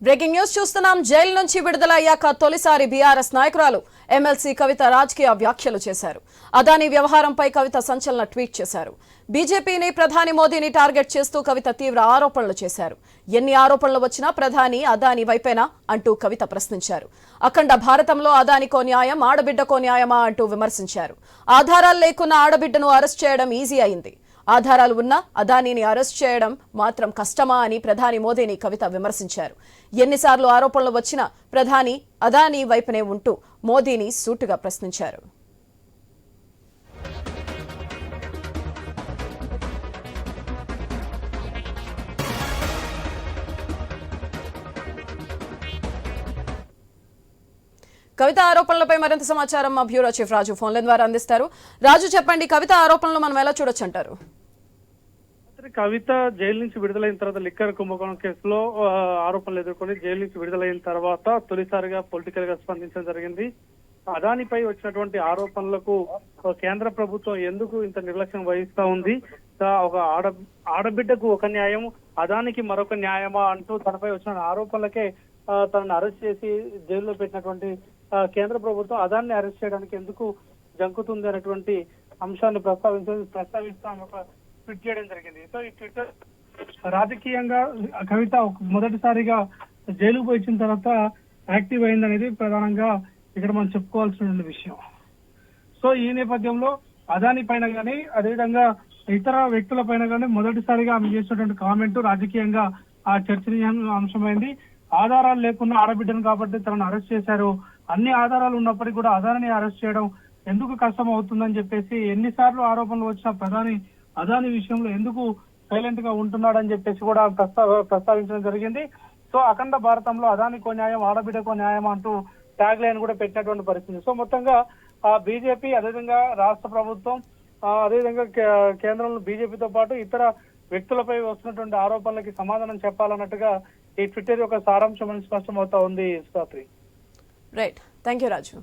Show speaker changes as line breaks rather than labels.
Breaking news చూస్తున్నాం. Jail నుంచి విడుదలయ్యాక తొలిసారి బీఆర్ఎస్ నాయకురాలు ఎమ్మెల్సీ కవిత రాజకీయ వ్యాఖ్యలు చేశారు. అదానీ వ్యవహారంపై కవిత సంచలన ట్వీట్ చేశారు. బీజేపీని, ప్రధాని మోదీని టార్గెట్ చేస్తూ కవిత తీవ్ర ఆరోపణలు చేశారు. ఎన్ని ఆరోపణలు వచ్చినా ప్రధాని అదానీ వైపేనా అంటూ కవిత ప్రశ్నించారు. అఖండ భారతంలో అదానికో న్యాయం, ఆడబిడ్డకో న్యాయమా అంటూ విమర్శించారు. ఆధారాలు లేకున్నా ఆడబిడ్డను అరెస్ట్ చేయడం ఈజీ అయింది. ఆధారాలు ఉన్నా అదానీని అరెస్ట్ చేయడం మాత్రం కష్టమా అని ప్రధాని మోదీని కవిత విమర్శించారు. ఎన్నిసార్లు ఆరోపణలు వచ్చినా ప్రధాని అదానీ వైపునే ఉంటూ మోదీని సూటుగా ప్రశ్నించారు. కవిత ఆరోపణలపై మరింత సమాచారం మా బ్యూరో చీఫ్ రాజు ఫోన్ల ద్వారా అందిస్తారు. రాజు, చెప్పండి, కవిత ఆరోపణలు మనం ఎలా చూడొచ్చు అంటారు?
కవిత జైలు నుంచి విడుదలైన తర్వాత లిక్కర్ కుంభకోణం కేసులో ఆరోపణలు ఎదుర్కొని జైలు నుంచి విడుదలైన తర్వాత తొలిసారిగా పొలిటికల్ గా స్పందించడం జరిగింది. అదానిపై వచ్చినటువంటి ఆరోపణలకు కేంద్ర ప్రభుత్వం ఎందుకు ఇంత నిర్లక్ష్యం వహిస్తా ఉంది, ఒక ఆడబిడ్డకు ఒక న్యాయం, అదానికి మరొక న్యాయమా అంటూ తనపై వచ్చిన ఆరోపణలకే తనను అరెస్ట్ చేసి జైల్లో పెట్టినటువంటి కేంద్ర ప్రభుత్వం అదాన్ని అరెస్ట్ చేయడానికి ఎందుకు జంకుతుంది అనేటువంటి అంశాన్ని ప్రస్తావిస్తాం ఒక ట్వీట్ చేయడం జరిగింది. సో ఈ ట్విట్టర్ రాజకీయంగా కవిత మొదటిసారిగా జైలుకు పోయిన తర్వాత యాక్టివ్ అయిందనేది ప్రధానంగా ఇక్కడ మనం చెప్పుకోవాల్సిన విషయం. సో ఈ నేపథ్యంలో అదాని పైన కానీ అదేవిధంగా ఇతర వ్యక్తుల పైన కానీ మొదటిసారిగా ఆమె చేసినటువంటి కామెంట్ రాజకీయంగా ఆ చర్చనీయాంశమైంది. అంశమైంది. ఆధారాలు లేకుండా ఆడబిడ్డను కాబట్టి తనను అరెస్ట్ చేశారు. అన్ని ఆధారాలు ఉన్నప్పటికీ కూడా అదానిని అరెస్ట్ చేయడం ఎందుకు కష్టం అవుతుందని చెప్పేసి ఎన్నిసార్లు ఆరోపణలు వచ్చినా ప్రధాని అదాని విషయంలో ఎందుకు సైలెంట్ గా ఉంటున్నాడని చెప్పేసి కూడా ప్రస్తావించడం జరిగింది. సో అఖండ భారతంలో అదానికో న్యాయం, ఆడబిడ్డకో న్యాయం అంటూ ట్యాగ్ లైన్ కూడా పెట్టినటువంటి పరిస్థితి. సో మొత్తంగా బీజేపీ, అదేవిధంగా రాష్ట్ర ప్రభుత్వం, అదేవిధంగా కేంద్రంలో బీజేపీతో పాటు ఇతర వ్యక్తులపై వస్తున్నటువంటి ఆరోపణలకి సమాధానం చెప్పాలన్నట్టుగా ఈ ట్విట్టర్ యొక్క సారాంశం అని స్పష్టమవుతా ఉంది.
Right, thank you Raju.